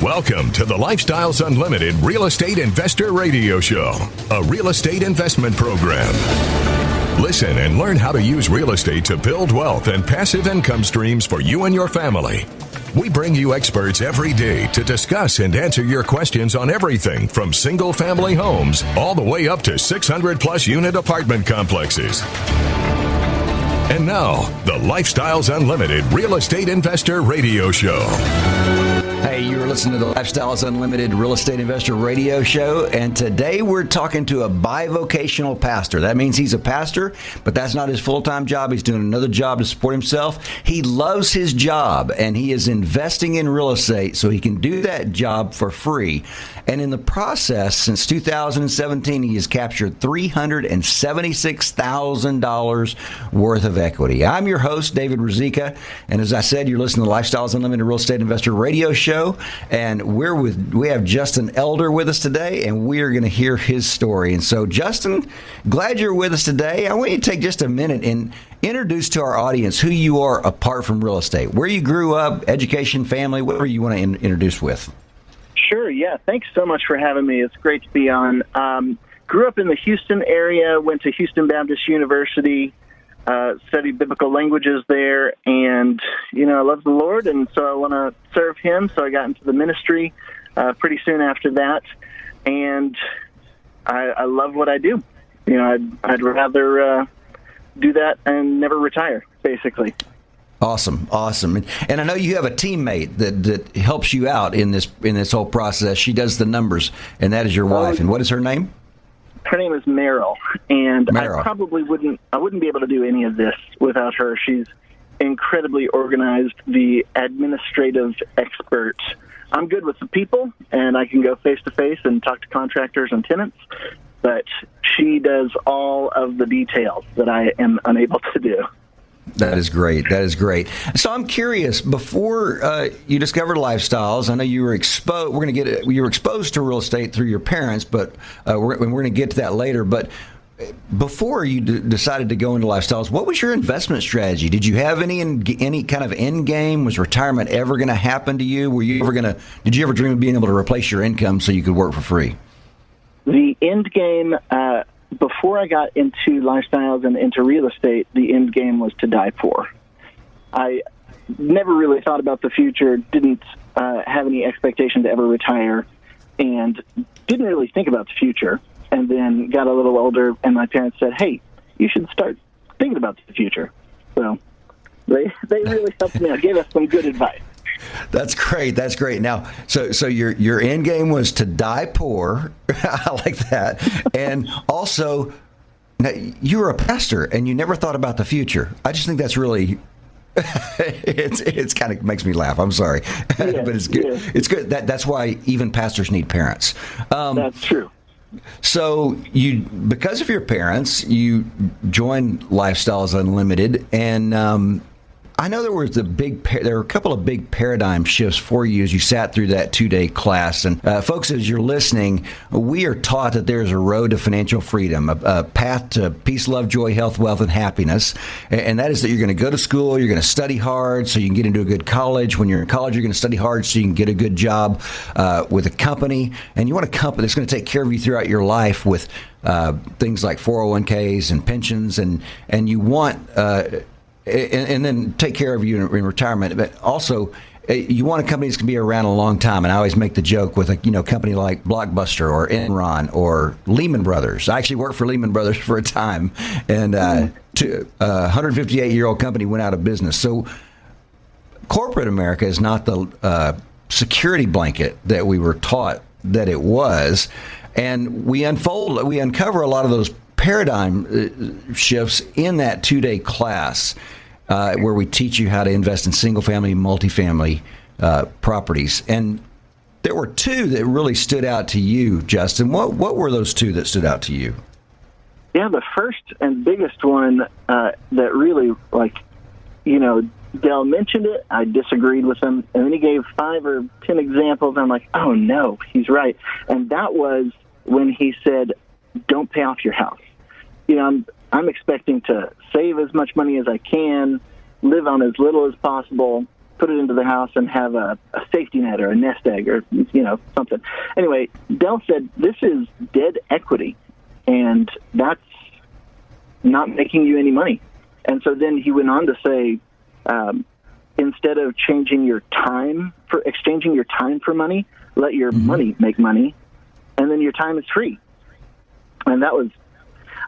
Welcome to the Lifestyles Unlimited Real Estate Investor Radio Show, a real estate investment program. Listen and learn how to use real estate to build wealth and passive income streams for you and your family. We bring you experts every day to discuss and answer your questions on everything from single-family homes all the way up to 600-plus unit apartment complexes. And now, the Lifestyles Unlimited Real Estate Investor Radio Show. Hey, you're listening to the Lifestyles Unlimited Real Estate Investor Radio Show, and today we're talking to a bi-vocational pastor. That means he's a pastor, but that's not his full-time job. He's doing another job to support himself. He loves his job, and he is investing in real estate so he can do that job for free. And in the process, since 2017, he has captured $376,000 worth of equity. I'm your host, David Ruzicka, and as I said, you're listening to the Lifestyles Unlimited Real Estate Investor Radio Show. And we have Justin Elder with us today, and we are going to hear his story. And so, Justin, glad you're with us today. I want you to take just a minute and introduce to our audience who you are apart from real estate, where you grew up, education, family, whatever you want to introduce with. Sure, yeah. Thanks so much for having me. It's great to be on. Grew up in the Houston area, went to Houston Baptist University, studied biblical languages there, and, I love the Lord, and so I want to serve Him, so I got into the ministry pretty soon after that, and I love what I do. I'd rather do that and never retire, basically. Awesome. And I know you have a teammate that helps you out in this whole process. She does the numbers, and that is your wife. And what is her name? Her name is Meryl, and Meryl. I probably wouldn't be able to do any of this without her. She's incredibly organized, the administrative expert. I'm good with the people, and I can go face-to-face and talk to contractors and tenants, but she does all of the details that I am unable to do. That is great. So I'm curious, before you discovered Lifestyles, I know you were exposed. You were exposed to real estate through your parents, but we're going to get to that later. But before you decided to go into Lifestyles, what was your investment strategy? Did you have any kind of end game? Was retirement ever going to happen to you? Did you ever dream of being able to replace your income so you could work for free? The end game. Before I got into Lifestyles and into real estate, the end game was to die poor. I never really thought about the future, didn't have any expectation to ever retire, and didn't really think about the future. And then got a little older, and my parents said, hey, you should start thinking about the future. So they really helped me out, gave us some good advice. That's great. Now, so your end game was to die poor. I like that. And also, now, you were a pastor, and you never thought about the future. I just think that's really, it's kind of makes me laugh. I'm sorry, but it's good. Yeah. It's good. That's why even pastors need parents. That's true. So because of your parents, you joined Lifestyles Unlimited, and I know there were a couple of big paradigm shifts for you as you sat through that 2-day class. And folks, as you're listening, we are taught that there's a road to financial freedom, a path to peace, love, joy, health, wealth, and happiness. And that is that you're going to go to school, you're going to study hard so you can get into a good college. When you're in college, you're going to study hard so you can get a good job with a company. And you want a company that's going to take care of you throughout your life with things like 401ks and pensions. And you want... And then take care of you in retirement. But also, you want a company that's going to be around a long time. And I always make the joke with a company like Blockbuster or Enron or Lehman Brothers. I actually worked for Lehman Brothers for a time, and a 158-year-old company went out of business. So corporate America is not the security blanket that we were taught that it was. And we uncover a lot of those paradigm shifts in that 2-day class where we teach you how to invest in single-family, multifamily properties. And there were two that really stood out to you, Justin. What were those two that stood out to you? Yeah, the first and biggest one that really, Dell mentioned it, I disagreed with him, and then he gave 5 or 10 examples. I'm like, oh, no, he's right. And that was when he said, don't pay off your house. I'm expecting to save as much money as I can, live on as little as possible, put it into the house and have a safety net or a nest egg or, something. Anyway, Dell said, this is dead equity, and that's not making you any money. And so then he went on to say, instead of exchanging your time for money, let your money make money, and then your time is free. And that was,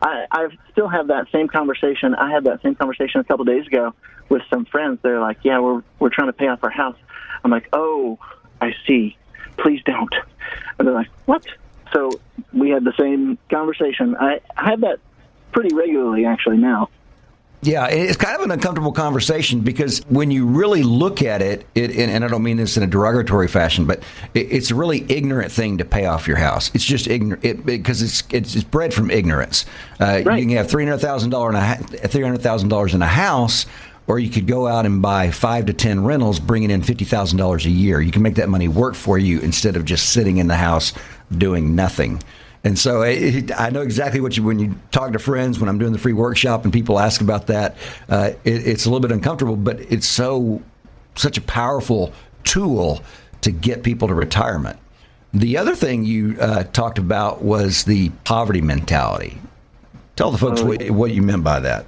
I still have that same conversation. I had that same conversation a couple of days ago with some friends. They're like, yeah, we're trying to pay off our house. I'm like, oh, I see. Please don't. And they're like, what? So we had the same conversation. I have that pretty regularly, actually, now. Yeah, it's kind of an uncomfortable conversation because when you really look at it, and I don't mean this in a derogatory fashion, but it's a really ignorant thing to pay off your house. It's just ignorant because it's bred from ignorance. Right. You can have $300,000 in a house, or you could go out and buy 5 to 10 rentals, bringing in $50,000 a year. You can make that money work for you instead of just sitting in the house doing nothing. And so I know exactly when you talk to friends, when I'm doing the free workshop and people ask about that, it's a little bit uncomfortable, but it's such a powerful tool to get people to retirement. The other thing you talked about was the poverty mentality. Tell the folks what you meant by that.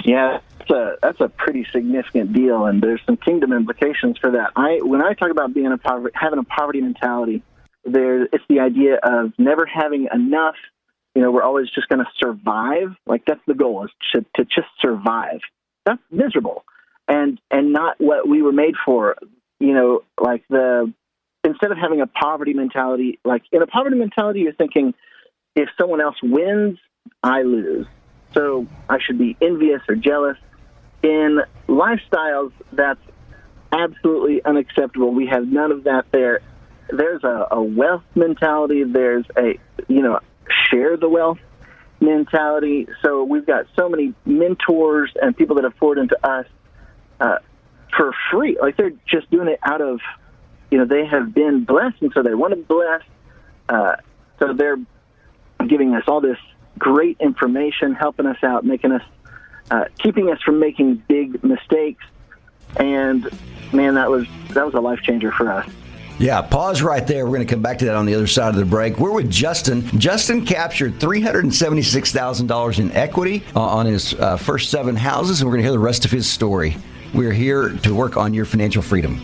Yeah, that's a pretty significant deal, and there's some kingdom implications for that. When I talk about having a poverty mentality, it's the idea of never having enough. We're always just going to survive. Like, that's the goal, is to just survive. That's miserable, and not what we were made for. Instead of having a poverty mentality, like in a poverty mentality, you're thinking, if someone else wins, I lose. So I should be envious or jealous. In lifestyles, that's absolutely unacceptable. We have none of that there. There's a wealth mentality. There's a, share the wealth mentality. So we've got so many mentors and people that have poured into us for free. Like, they're just doing it out of, they have been blessed, and so they want to bless. So they're giving us all this great information, helping us out, making us, keeping us from making big mistakes. And man, that was a life changer for us. Yeah, pause right there. We're going to come back to that on the other side of the break. We're with Justin. Justin captured $376,000 in equity on his first 7 houses, and we're going to hear the rest of his story. We're here to work on your financial freedom.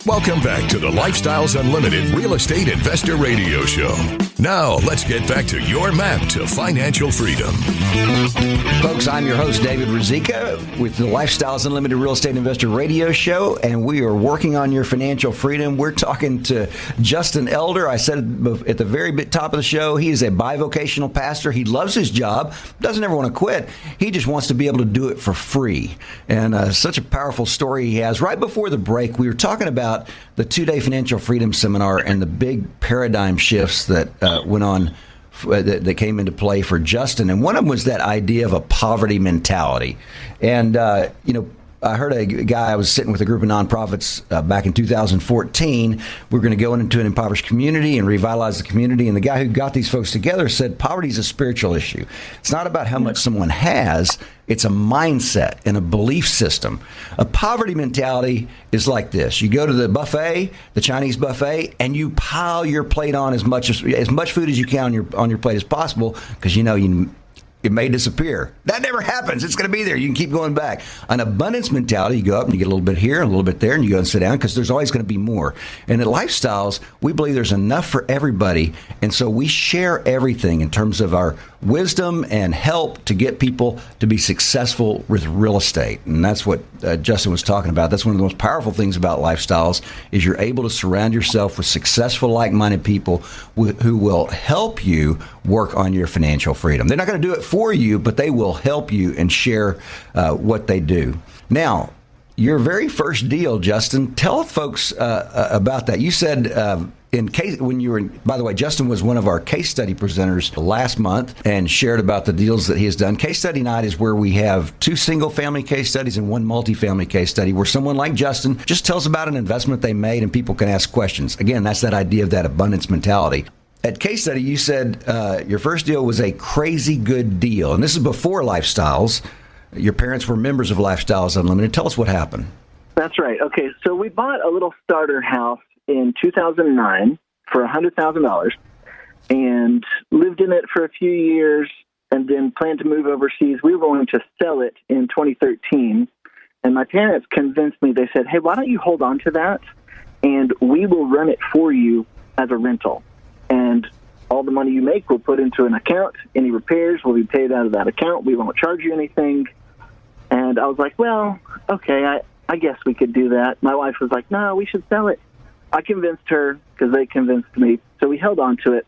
Welcome back to the Lifestyles Unlimited Real Estate Investor Radio Show. Now, let's get back to your map to financial freedom. Folks, I'm your host, David Ruzicka, with the Lifestyles Unlimited Real Estate Investor Radio Show, and we are working on your financial freedom. We're talking to Justin Elder. I said at the very top of the show, he is a bivocational pastor. He loves his job, doesn't ever want to quit. He just wants to be able to do it for free. And such a powerful story he has. Right before the break, we were talking about the 2-day financial freedom seminar and the big paradigm shifts that went on, that came into play for Justin. And one of them was that idea of a poverty mentality. And, I heard a guy, I was sitting with a group of nonprofits back in 2014. We were going to go into an impoverished community and revitalize the community. And the guy who got these folks together said poverty is a spiritual issue. It's not about how much someone has. It's a mindset and a belief system. A poverty mentality is like this. You go to the buffet, the Chinese buffet, and you pile your plate on as much food as you can on your plate as possible, because it may disappear. That never happens. It's going to be there. You can keep going back. An abundance mentality, you go up and you get a little bit here and a little bit there, and you go and sit down, because there's always going to be more. And at Lifestyles, we believe there's enough for everybody. And so we share everything in terms of our wisdom and help to get people to be successful with real estate. And that's what Justin was talking about. That's one of the most powerful things about Lifestyles, is you're able to surround yourself with successful, like-minded people who will help you work on your financial freedom. They're not going to do it for you, but they will help you and share what they do. Now, your very first deal, Justin, tell folks about that. You said in case when you were, by the way, Justin was one of our case study presenters last month and shared about the deals that he has done. Case study night is where we have 2 single-family case studies and 1 multifamily case study where someone like Justin just tells about an investment they made and people can ask questions. Again, that's that idea of that abundance mentality. At case study, you said your first deal was a crazy good deal, and this is before Lifestyles. Your parents were members of Lifestyles Unlimited. Tell us what happened. That's right. Okay, so we bought a little starter house in 2009 for $100,000 and lived in it for a few years and then planned to move overseas. We were going to sell it in 2013, and my parents convinced me. They said, hey, why don't you hold on to that, and we will run it for you as a rental. And all the money you make we'll put into an account. Any repairs will be paid out of that account. We won't charge you anything. And I was like, well, okay, I guess we could do that. My wife was like, no, we should sell it. I convinced her because they convinced me. So we held on to it.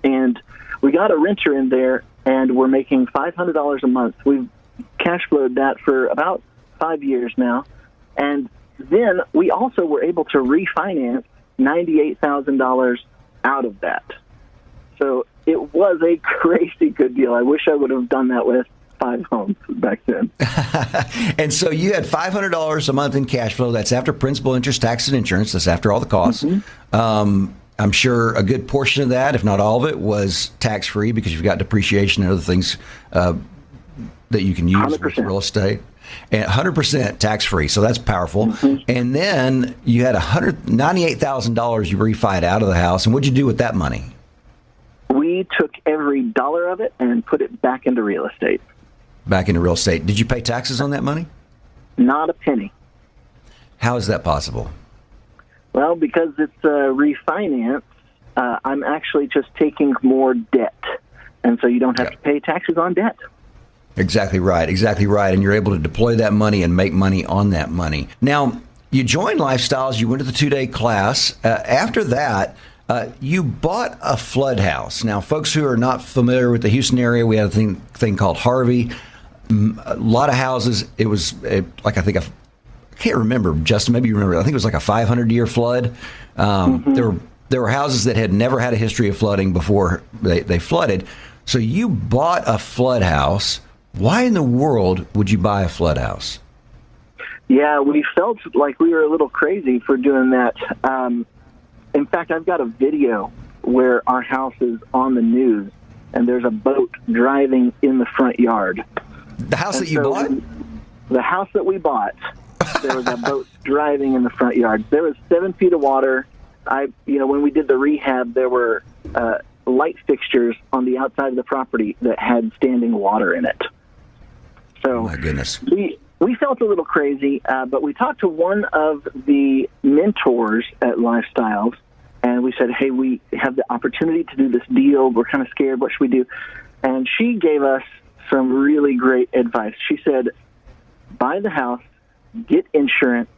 And we got a renter in there, and we're making $500 a month. We've cash flowed that for about 5 years now. And then we also were able to refinance $98,000 out of that. So it was a crazy good deal. I wish I would have done that with 5 homes back then. And so you had $500 a month in cash flow. That's after principal, interest, tax, and insurance. That's after all the costs. Mm-hmm. I'm sure a good portion of that, if not all of it, was tax-free because you've got depreciation and other things that you can use 100%. with real estate. And 100% tax-free, so that's powerful. Mm-hmm. And then you had $98,000 you refied out of the house. And what'd you do with that money? We took every dollar of it and put it back into real estate. Back into real estate. Did you pay taxes on that money? Not a penny. How is that possible? Well, because it's a refinance, I'm actually just taking more debt. And so you don't have to pay taxes on debt. Exactly right. Exactly right. And you're able to deploy that money and make money on that money. Now, you joined Lifestyles. You went to the 2-day class. After that, you bought a flood house. Now, folks who are not familiar with the Houston area, we had a thing called Harvey. A lot of houses. It was like, I can't remember, Justin, maybe you remember. I think it was like a 500-year flood. Mm-hmm. There were houses that had never had a history of flooding before they flooded. So you bought a flood house. Why in the world would you buy a flood house? Yeah, we felt like we were a little crazy for doing that. In fact, I've got a video where our house is on the news, and there's a boat driving in the front yard. The house that you bought? The house that we bought, there was a boat driving in the front yard. There was 7 feet of water. When we did the rehab, there were light fixtures on the outside of the property that had standing water in it. So, my goodness. We felt a little crazy, but we talked to one of the mentors at Lifestyles, and we said, hey, we have the opportunity to do this deal. We're kind of scared. What should we do? And she gave us some really great advice. She said, buy the house, get insurance,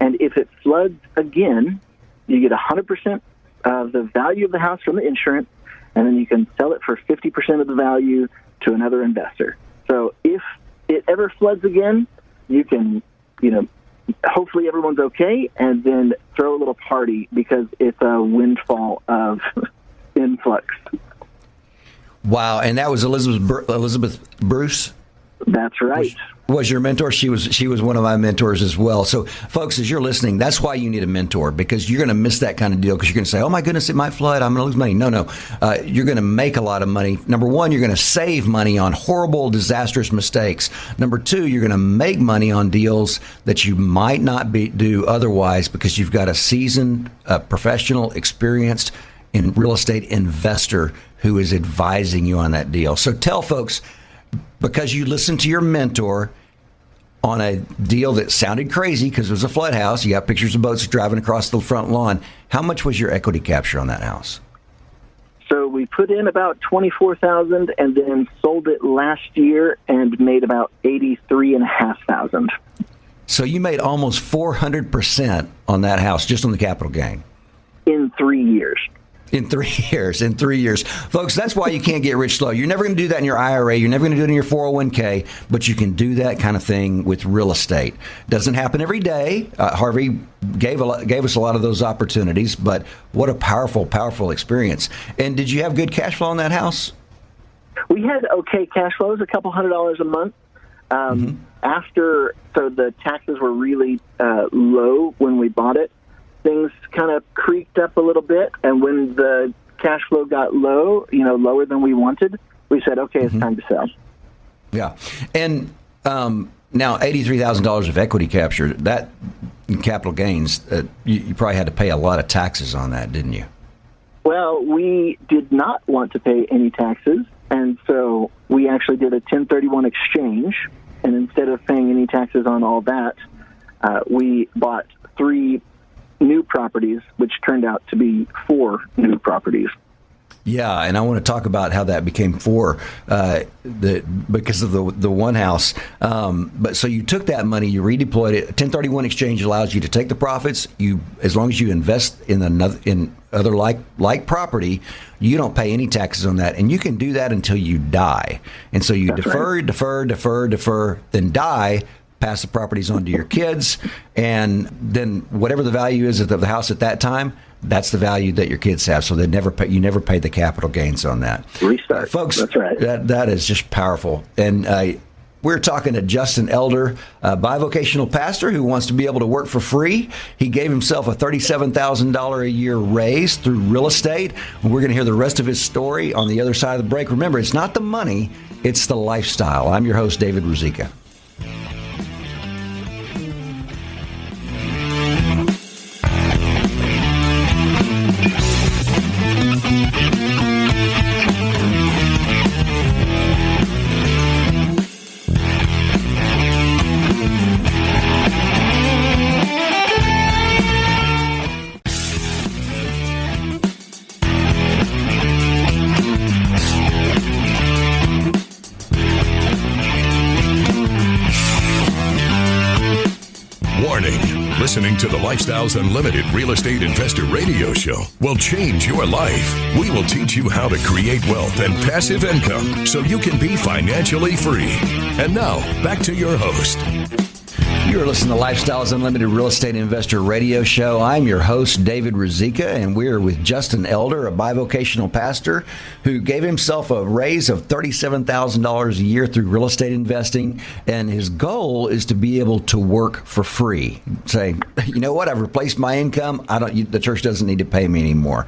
and if it floods again, you get 100% of the value of the house from the insurance, and then you can sell it for 50% of the value to another investor. So if it ever floods again, you can, hopefully everyone's okay, and then throw a little party because it's a windfall of influx. Wow, and that was Elizabeth Bruce? That's right. Was your mentor? She was one of my mentors as well. So, folks, as you're listening, that's why you need a mentor, because you're going to miss that kind of deal because you're going to say, oh, my goodness, it might flood. I'm going to lose money. No. You're going to make a lot of money. Number one, you're going to save money on horrible, disastrous mistakes. Number two, you're going to make money on deals that you might not do otherwise because you've got a seasoned, professional, experienced in real estate investor who is advising you on that deal. So tell folks, because you listened to your mentor on a deal that sounded crazy because it was a flood house, you got pictures of boats driving across the front lawn. How much was your equity capture on that house? So we put in about $24,000 and then sold it last year and made about $83,500. So you made almost 400% on that house just on the capital gain. In 3 years. In 3 years. In 3 years. Folks, that's why you can't get rich slow. You're never going to do that in your IRA. You're never going to do it in your 401k, but you can do that kind of thing with real estate. Doesn't happen every day. Harvey gave us a lot of those opportunities, but what a powerful, powerful experience. And did you have good cash flow in that house? We had okay cash flows, a couple $100 a month. So the taxes were really low when we bought it. Things kind of creaked up a little bit, and when the cash flow got low, lower than we wanted, we said, okay, it's time to sell. Yeah. And now $83,000 of equity capture, that capital gains, you probably had to pay a lot of taxes on that, didn't you? Well, we did not want to pay any taxes, and so we actually did a 1031 exchange, and instead of paying any taxes on all that, we bought 3 new properties, which turned out to be 4 new properties. Yeah, and I want to talk about how that became 4 because of the one house. But so you took that money, you redeployed it. 1031 exchange allows you to take the profits. As long as you invest in other like property, you don't pay any taxes on that, and you can do that until you die. And so you defer, then die. Pass the properties on to your kids, and then whatever the value is of the house at that time, that's the value that your kids have. So you never pay the capital gains on that. Restart, folks. That's right. That is just powerful. And we're talking to Justin Elder, a bivocational pastor who wants to be able to work for free. He gave himself a $37,000 a year raise through real estate. We're going to hear the rest of his story on the other side of the break. Remember, it's not the money, it's the lifestyle. I'm your host, David Ruzicka. Listening to the Lifestyles Unlimited Real Estate Investor Radio Show will change your life. We will teach you how to create wealth and passive income so you can be financially free. And now, back to your host. You're listening to Lifestyles Unlimited Real Estate Investor Radio Show. I'm your host, David Ruzicka, and we're with Justin Elder, a bivocational pastor who gave himself a raise of $37,000 a year through real estate investing, and his goal is to be able to work for free. Say, you know what, I've replaced my income. The church doesn't need to pay me anymore.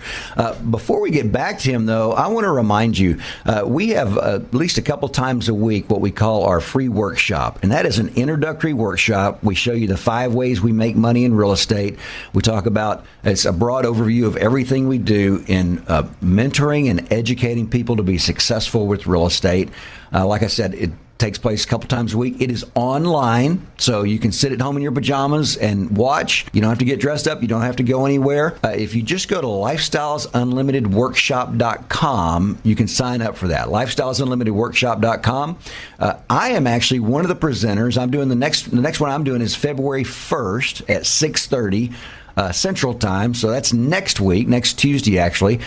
Before we get back to him, though, I want to remind you, we have at least a couple times a week what we call our free workshop, and that is an introductory workshop. We show you the 5 ways we make money in real estate. We talk about, it's a broad overview of everything we do in mentoring and educating people to be successful with real estate. Like I said, it takes place a couple times a week. It is online, so you can sit at home in your pajamas and watch. You don't have to get dressed up. You don't have to go anywhere. If you just go to lifestylesunlimitedworkshop.com, you can sign up for that. lifestylesunlimitedworkshop.com. I am actually one of the presenters. I'm doing the next one I'm doing is February 1st at 6:30 Central Time. So that's next week, next Tuesday, actually.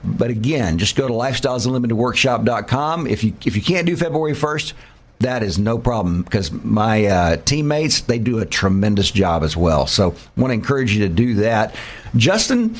But again, just go to lifestylesunlimitedworkshop.com. If you can't do February 1st, that is no problem, because my teammates, they do a tremendous job as well. So I want to encourage you to do that. Justin,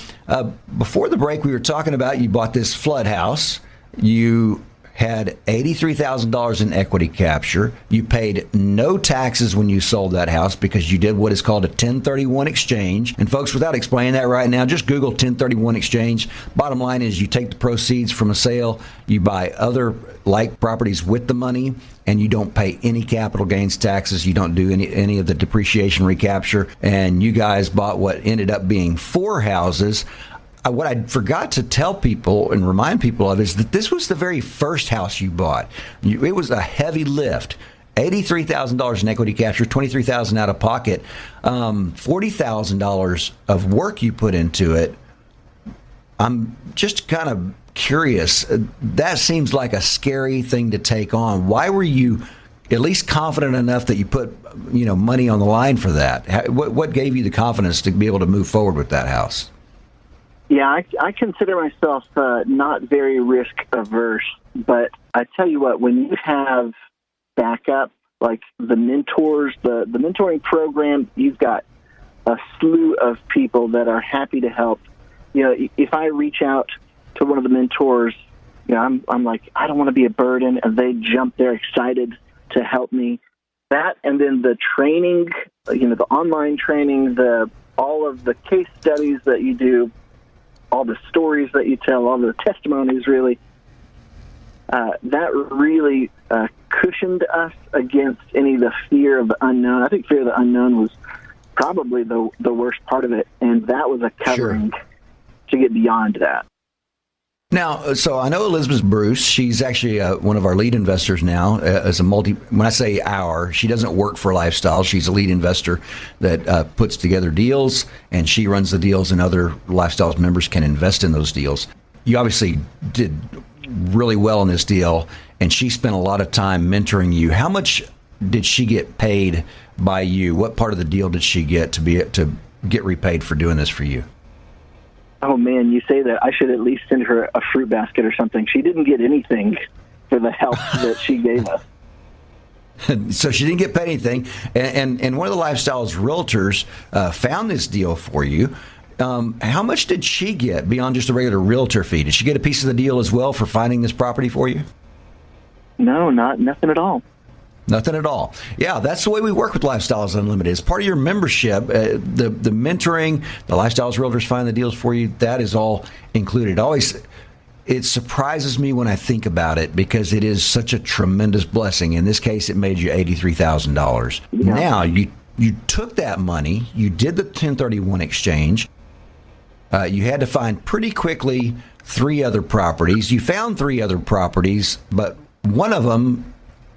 before the break, we were talking about you bought this flood house. You had $83,000 in equity capture. You paid no taxes when you sold that house because you did what is called a 1031 exchange. And folks, without explaining that right now, just Google 1031 exchange. Bottom line is you take the proceeds from a sale, you buy other like properties with the money, and you don't pay any capital gains taxes. You don't do any of the depreciation recapture. And you guys bought what ended up being 4 houses. What I forgot to tell people and remind people of is that this was the very first house you bought. It was a heavy lift. $83,000 in equity capture, $23,000 out of pocket, $40,000 of work you put into it. I'm just kind of curious. That seems like a scary thing to take on. Why were you at least confident enough that you put money on the line for that? What gave you the confidence to be able to move forward with that house? Yeah, I consider myself not very risk averse, but I tell you what, when you have backup, like the mentors, the mentoring program, you've got a slew of people that are happy to help. You know, if I reach out to one of the mentors, you know, I'm like, I don't want to be a burden, and they jump, they're excited to help me. That, and then the training, you know, the online training, all of the case studies that you do, all the stories that you tell, all the testimonies, really, that really cushioned us against any of the fear of the unknown. I think fear of the unknown was probably the worst part of it, and that was a covering to get beyond that. Now, so I know Elizabeth Bruce. She's actually one of our lead investors now. As when I say our, she doesn't work for Lifestyle. She's a lead investor that puts together deals, and she runs the deals, and other Lifestyles members can invest in those deals. You obviously did really well in this deal, and she spent a lot of time mentoring you. How much did she get paid by you? What part of the deal did she get to get repaid for doing this for you? Oh, man, you say that. I should at least send her a fruit basket or something. She didn't get anything for the help that she gave us. So she didn't get paid anything. And one of the Lifestyles realtors found this deal for you. How much did she get beyond just a regular realtor fee? Did she get a piece of the deal as well for finding this property for you? No, nothing at all. Nothing at all. Yeah, that's the way we work with Lifestyles Unlimited. As part of your membership, the mentoring, the Lifestyles Realtors find the deals for you, that is all included. It surprises me when I think about it because it is such a tremendous blessing. In this case, it made you $83,000. Yeah. Now, you took that money, you did the 1031 exchange, you had to find pretty quickly 3 other properties. You found 3 other properties, but one of them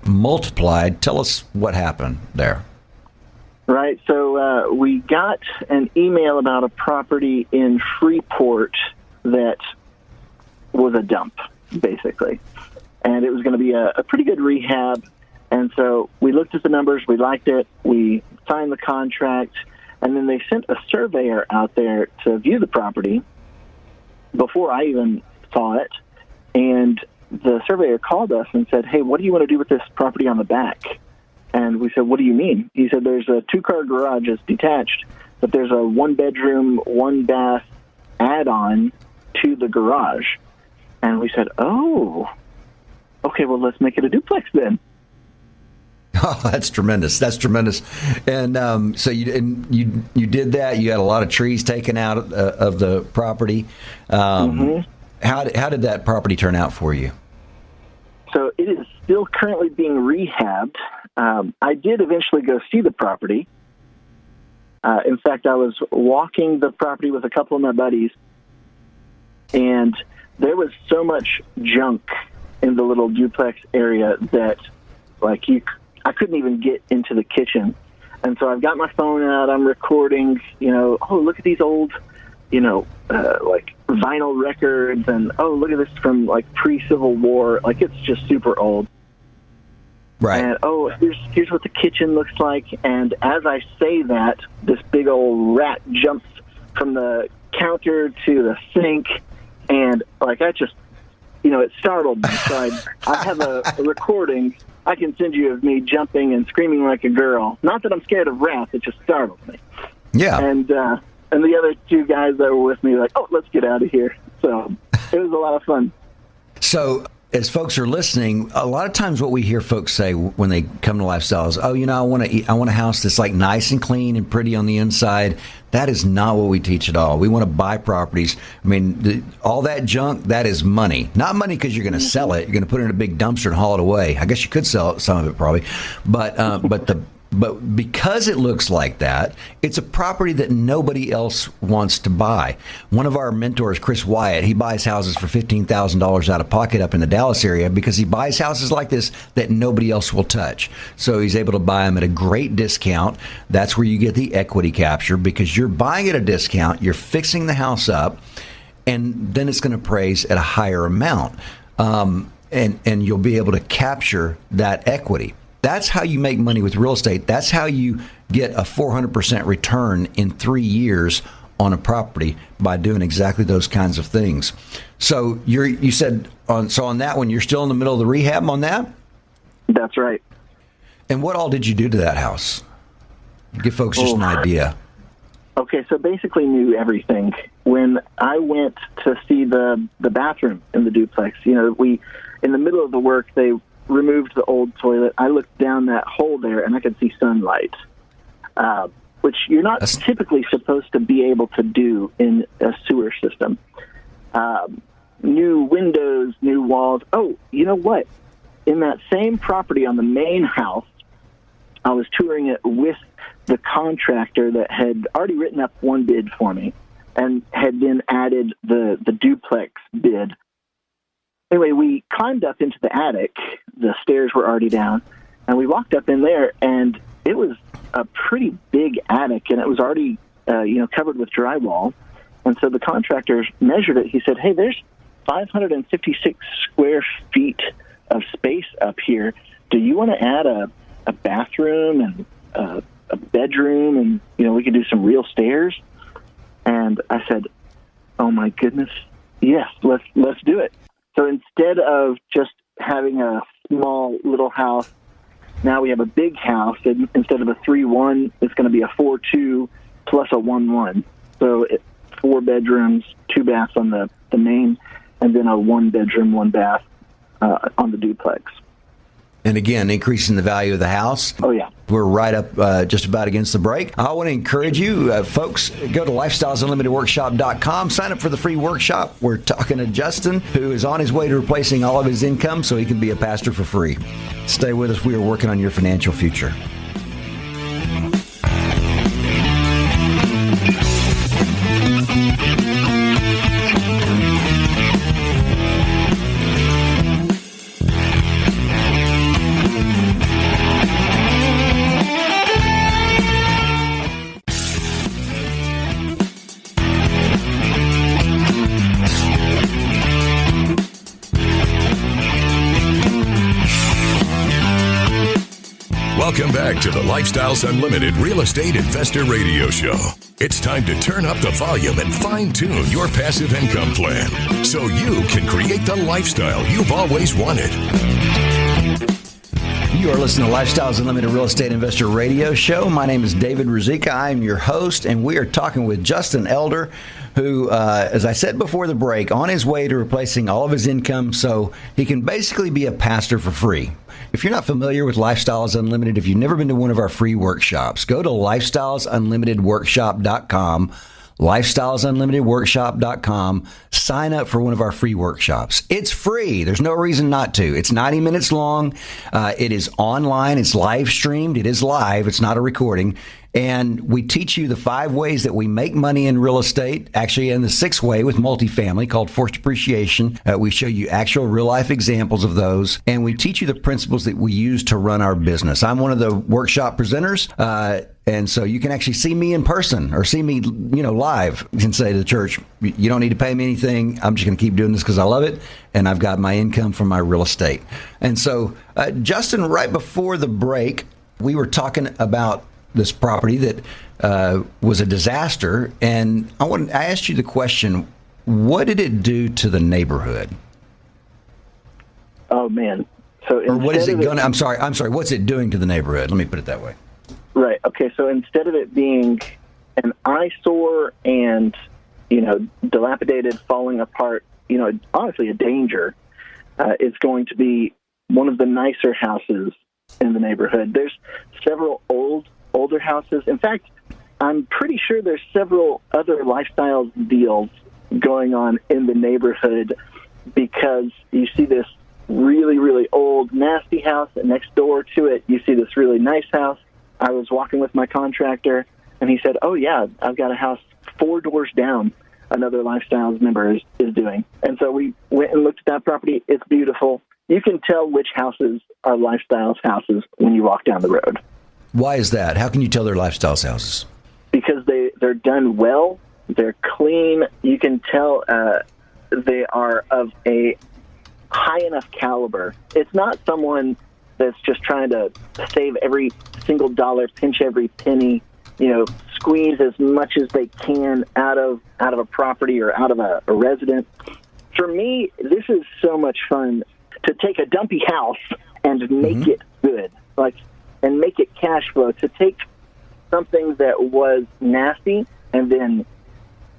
multiplied. Tell us what happened there. Right. So we got an email about a property in Freeport that was a dump, basically. And it was going to be a pretty good rehab. And so we looked at the numbers. We liked it. We signed the contract. And then they sent a surveyor out there to view the property before I even saw it. And the surveyor called us and said, "Hey, what do you want to do with this property on the back?" And we said, "What do you mean?" He said, "There's a 2-car garage that's detached, but there's a 1-bedroom, 1-bath add-on to the garage." And we said, "Oh, okay, well, let's make it a duplex then." Oh, that's tremendous. That's tremendous. And so you did that. You had a lot of trees taken out of the property. How did that property turn out for you? So it is still currently being rehabbed. I did eventually go see the property. In fact, I was walking the property with a couple of my buddies, and there was so much junk in the little duplex area that, I couldn't even get into the kitchen. And so I've got my phone out. I'm recording. Oh, look at these old, vinyl records, and oh, look at this from pre-Civil War. It's just super old. Right. And oh, here's what the kitchen looks like. And as I say that, this big old rat jumps from the counter to the sink, and I just, it startled me. So I have a recording I can send you of me jumping and screaming like a girl. Not that I'm scared of rats; it just startled me. Yeah. And the other 2 guys that were with me were like, "Oh, let's get out of here." So it was a lot of fun. So as folks are listening, a lot of times what we hear folks say when they come to Lifestyles, "Oh, I want a house that's nice and clean and pretty on the inside." That is not what we teach at all. We want to buy properties. I mean, all that junk, that is money. Not money because you're going to sell it. You're going to put it in a big dumpster and haul it away. I guess you could sell some of it probably, but because it looks like that, it's a property that nobody else wants to buy. One of our mentors, Chris Wyatt, he buys houses for $15,000 out of pocket up in the Dallas area because he buys houses like this that nobody else will touch. So he's able to buy them at a great discount. That's where you get the equity capture because you're buying at a discount, you're fixing the house up, and then it's going to appraise at a higher amount. And you'll be able to capture that equity. That's how you make money with real estate. That's how you get a 400% return in 3 years on a property by doing exactly those kinds of things. So you said on that one, you're still in the middle of the rehab on that? That's right. And what all did you do to that house? Give folks just an idea. Okay, so basically knew everything. When I went to see the bathroom in the duplex, in the middle of the work, they removed the old toilet. I looked down that hole there, and I could see sunlight, which you're not typically supposed to be able to do in a sewer system. New windows, new walls. Oh, you know what? In that same property on the main house, I was touring it with the contractor that had already written up one bid for me and had then added the duplex bid. Anyway, we climbed up into the attic. The stairs were already down, and we walked up in there, and it was a pretty big attic, and it was already covered with drywall. And so the contractor measured it. He said, "Hey, there's 556 square feet of space up here. Do you want to add a bathroom and a bedroom, and we could do some real stairs?" And I said, "Oh my goodness, yes, let's do it." So instead of just having a small little house, now we have a big house. And instead of a 3-1, it's going to be a 4-2 plus a 1-1. So 4 bedrooms, 2 baths on the main, and then a 1 bedroom, 1 bath on the duplex. And again, increasing the value of the house. Oh, yeah. We're right up just about against the break. I want to encourage you, folks, go to lifestylesunlimitedworkshop.com. Sign up for the free workshop. We're talking to Justin, who is on his way to replacing all of his income so he can be a pastor for free. Stay with us. We are working on your financial future. Welcome back to the Lifestyles Unlimited Real Estate Investor Radio Show. It's time to turn up the volume and fine-tune your passive income plan so you can create the lifestyle you've always wanted. You are listening to Lifestyles Unlimited Real Estate Investor Radio Show. My name is David Ruzicka. I am your host, and we are talking with Justin Elder, who, as I said before the break, on his way to replacing all of his income so he can basically be a pastor for free. If you're not familiar with Lifestyles Unlimited, if you've never been to one of our free workshops, go to lifestylesunlimitedworkshop.com. lifestylesunlimitedworkshop.com. Sign up for one of our free workshops. It's free. There's no reason not to. It's 90 minutes long. It is online. It's live streamed. It is live. It's not a recording. And we teach you the 5 ways that we make money in real estate, actually in the 6th way with multifamily called forced appreciation. We show you actual real life examples of those. And we teach you the principles that we use to run our business. I'm one of the workshop presenters. And so you can actually see me in person or see me, live. You can say to the church, you don't need to pay me anything. I'm just going to keep doing this because I love it. And I've got my income from my real estate. And so, Justin, right before the break, we were talking about this property that was a disaster. And I asked you the question, what did it do to the neighborhood? Oh, man. So or what is it going to, I'm sorry, what's it doing to the neighborhood? Let me put it that way. Right. Okay. So instead of it being an eyesore and, dilapidated, falling apart, honestly a danger, it's going to be one of the nicer houses in the neighborhood. There's several older houses. In fact, I'm pretty sure there's several other lifestyle deals going on in the neighborhood because you see this really, really old, nasty house, and next door to it, you see this really nice house. I was walking with my contractor, and he said, "Oh, yeah, I've got a house 4 doors down another Lifestyles member is doing." And so we went and looked at that property. It's beautiful. You can tell which houses are Lifestyles houses when you walk down the road. Why is that? How can you tell they're Lifestyles houses? Because they're done well. They're clean. You can tell they are of a high enough caliber. It's not someone that's just trying to save every single dollar, pinch every penny. squeeze as much as they can out of a property or out of a resident. For me, this is so much fun to take a dumpy house and make it good, and make it cash flow. To take something that was nasty and then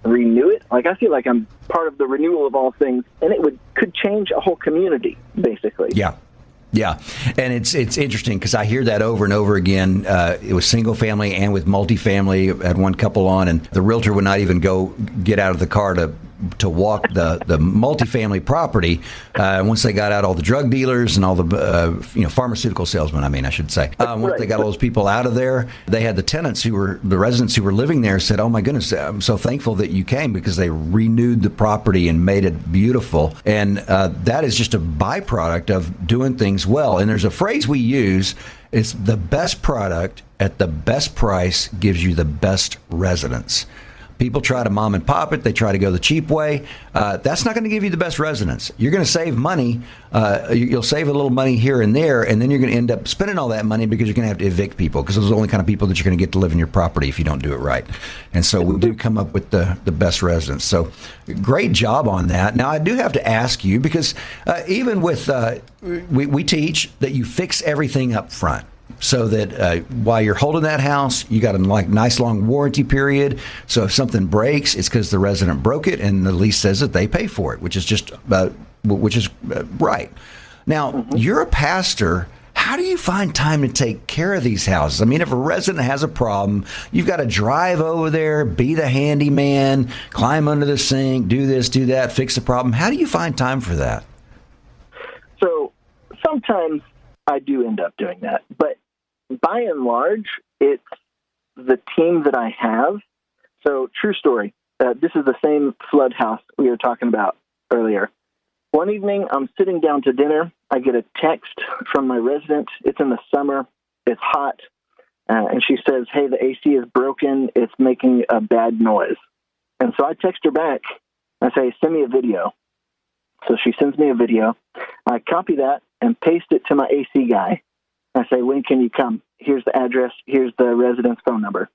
renew it. I feel like I'm part of the renewal of all things, and it could change a whole community, basically. Yeah. Yeah, and it's interesting because I hear that over and over again. It was single family and with multifamily. I had one couple on, and the realtor would not even get out of the car to walk the multifamily property once they got out all the drug dealers and all the pharmaceutical salesmen. I should say. Once they got all those people out of there, they had the tenants the residents who were living there said, "Oh my goodness, I'm so thankful that you came," because they renewed the property and made it beautiful. And that is just a byproduct of doing things well. And there's a phrase we use: it's the best product at the best price gives you the best residence. People try to mom and pop it. They try to go the cheap way. That's not going to give you the best residence. You're going to save money. You'll save a little money here and there, and then you're going to end up spending all that money because you're going to have to evict people, because those are the only kind of people that you're going to get to live in your property if you don't do it right. And so we do come up with the best residents. So great job on that. Now, I do have to ask you, because even with we teach that you fix everything up front, so that while you're holding that house, you got a nice long warranty period. So if something breaks, it's because the resident broke it, and the lease says that they pay for it, which is right. Now, you're a pastor. How do you find time to take care of these houses? If a resident has a problem, you've got to drive over there, be the handyman, climb under the sink, do this, do that, fix the problem. How do you find time for that? So sometimes I do end up doing that, but by and large, it's the team that I have. So, true story. This is the same flood house we were talking about earlier. One evening, I'm sitting down to dinner. I get a text from my resident. It's in the summer. It's hot. And she says, "Hey, the AC is broken. It's making a bad noise." And so I text her back. I say, "Send me a video." So she sends me a video. I copy that and paste it to my AC guy. I say, "When can you come? Here's the address. Here's the resident's phone number."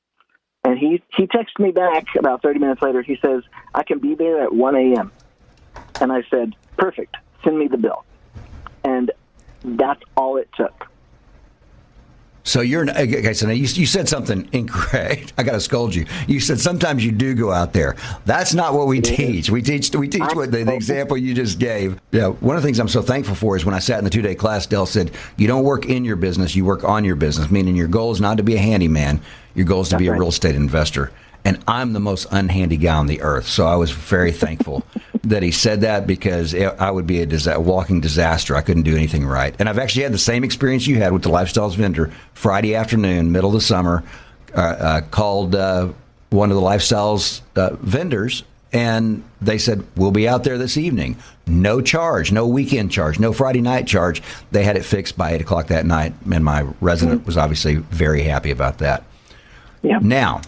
And he texts me back about 30 minutes later. He says, "I can be there at 1 a.m. And I said, "Perfect. Send me the bill." And that's all it took. So okay. So now you said something incorrect. I got to scold you. You said sometimes you do go out there. That's not what we teach. We teach what the example you just gave. Yeah. One of the things I'm so thankful for is when I sat in the 2-day class, Dell said, "You don't work in your business. You work on your business." Meaning your goal is not to be a handyman. Your goal is to be a real estate investor. And I'm the most unhandy guy on the earth. So I was very thankful that he said that, because I would be a walking disaster. I couldn't do anything right. And I've actually had the same experience you had with the Lifestyles vendor. Friday afternoon, middle of the summer, called one of the Lifestyles vendors, and they said, "We'll be out there this evening." No charge, no weekend charge, no Friday night charge. They had it fixed by 8 o'clock that night, and my resident was obviously very happy about that. Yeah. Now,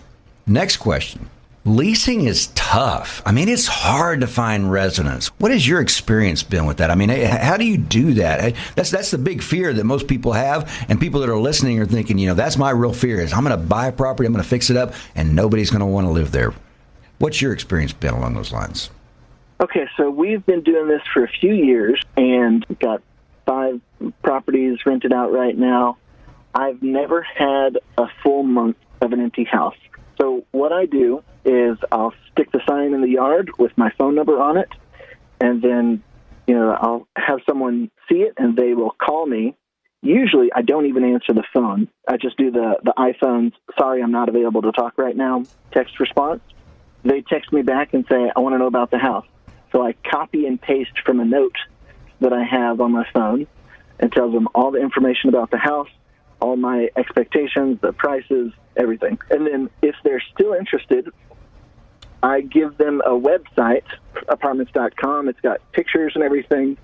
next question. Leasing is tough. It's hard to find residents. What has your experience been with that? How do you do that? That's the big fear that most people have, and people that are listening are thinking, that's my real fear is I'm going to buy a property, I'm going to fix it up, and nobody's going to want to live there. What's your experience been along those lines? Okay, so we've been doing this for a few years, and we've got 5 properties rented out right now. I've never had a full month of an empty house. So what I do is I'll stick the sign in the yard with my phone number on it, and then, I'll have someone see it, and they will call me. Usually, I don't even answer the phone. I just do the iPhone's, "Sorry, I'm not available to talk right now," text response. They text me back and say, "I want to know about the house." So I copy and paste from a note that I have on my phone and tells them all the information about the house, all my expectations, the prices, everything. And then if they're still interested, I give them a website, apartments.com. It's got pictures and everything.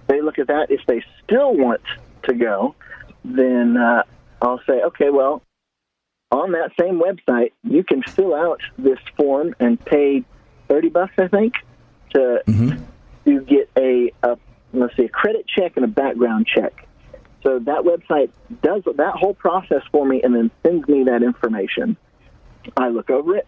They look at that. If they still want to go, then I'll say, "Okay, well, on that same website, you can fill out this form and pay $30, I think, to get a credit check and a background check." So that website does that whole process for me and then sends me that information. I look over it.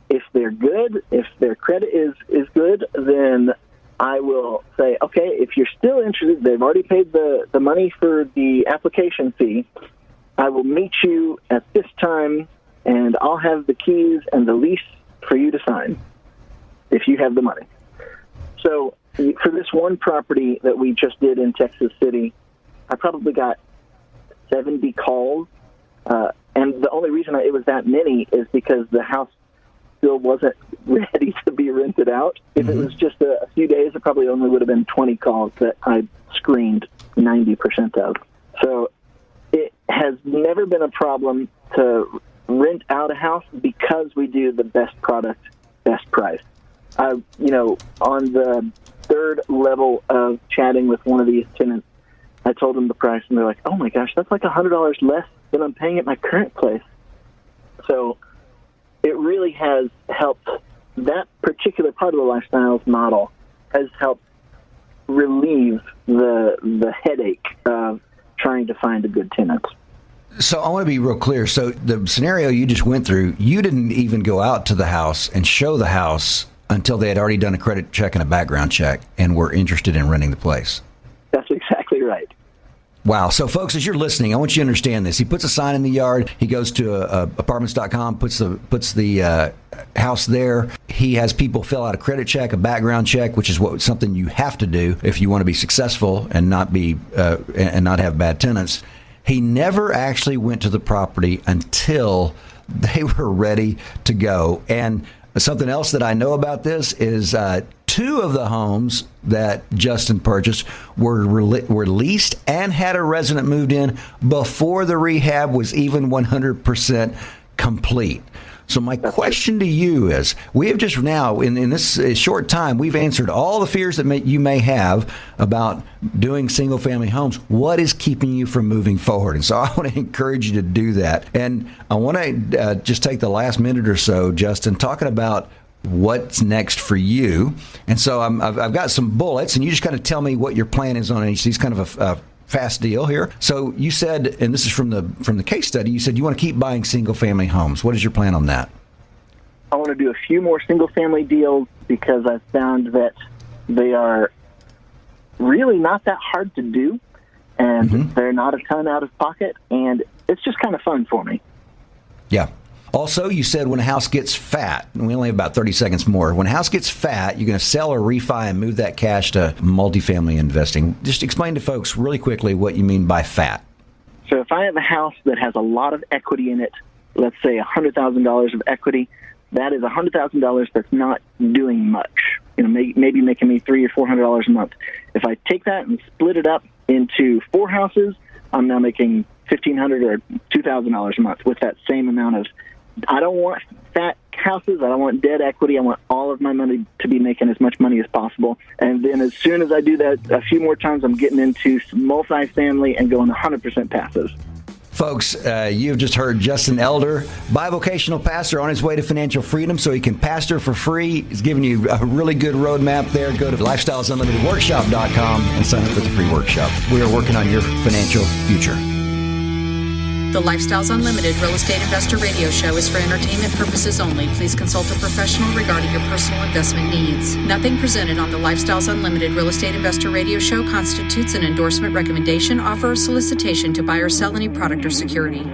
If they're good, if their credit is good, then I will say, okay, if you're still interested, they've already paid the money for the application fee. I will meet you at this time, and I'll have the keys and the lease for you to sign if you have the money. So for this one property that we just did in Texas City, I probably got 70 calls, and the only reason it was that many is because the house still wasn't ready to be rented out. If it was just a few days, it probably only would have been 20 calls that I screened 90% of. So it has never been a problem to rent out a house because we do the best product, best price. On the third level of chatting with one of these tenants, I told them the price, and they're like, oh my gosh, that's like $100 less than I'm paying at my current place. So it really has helped. That particular part of the Lifestyles model has helped relieve the headache of trying to find a good tenant. So I want to be real clear. So the scenario you just went through, you didn't even go out to the house and show the house until they had already done a credit check and a background check and were interested in renting the place. That's exactly right. Wow. So, folks, as you're listening, I want you to understand this. He puts a sign in the yard. He goes to apartments.com, puts the house there. He has people fill out a credit check, a background check, which is something you have to do if you want to be successful and not have bad tenants. He never actually went to the property until they were ready to go. And something else that I know about this is two of the homes that Justin purchased were leased and had a resident moved in before the rehab was even 100% complete. So my question to you is, we have just now, in this short time, we've answered all the fears that you may have about doing single-family homes. What is keeping you from moving forward? And so I want to encourage you to do that. And I want to just take the last minute or so, Justin, talking about what's next for you. And so I've got some bullets, and you just kind of tell me what your plan is on each of these, kind of a fast deal here. So you said, and this is from the case study, you said you want to keep buying single-family homes. What is your plan on that? I want to do a few more single-family deals because I've found that they are really not that hard to do, and they're not a ton out of pocket, and it's just kind of fun for me. Yeah. Also, you said when a house gets fat, and we only have about 30 seconds more, when a house gets fat, you're going to sell or refi and move that cash to multifamily investing. Just explain to folks really quickly what you mean by fat. So if I have a house that has a lot of equity in it, let's say $100,000 of equity, that is $100,000 that's not doing much, maybe making me $300 or $400 a month. If I take that and split it up into 4 houses, I'm now making $1,500 or $2,000 a month with that same amount of. I don't want fat houses. I don't want dead equity. I want all of my money to be making as much money as possible. And then as soon as I do that a few more times, I'm getting into multifamily and going 100% passive. Folks, you've just heard Justin Elder, bivocational pastor on his way to financial freedom so he can pastor for free. He's giving you a really good roadmap there. Go to lifestylesunlimitedworkshop.com and sign up for the free workshop. We are working on your financial future. The Lifestyles Unlimited Real Estate Investor Radio Show is for entertainment purposes only. Please consult a professional regarding your personal investment needs. Nothing presented on the Lifestyles Unlimited Real Estate Investor Radio Show constitutes an endorsement, recommendation, offer, or solicitation to buy or sell any product or security.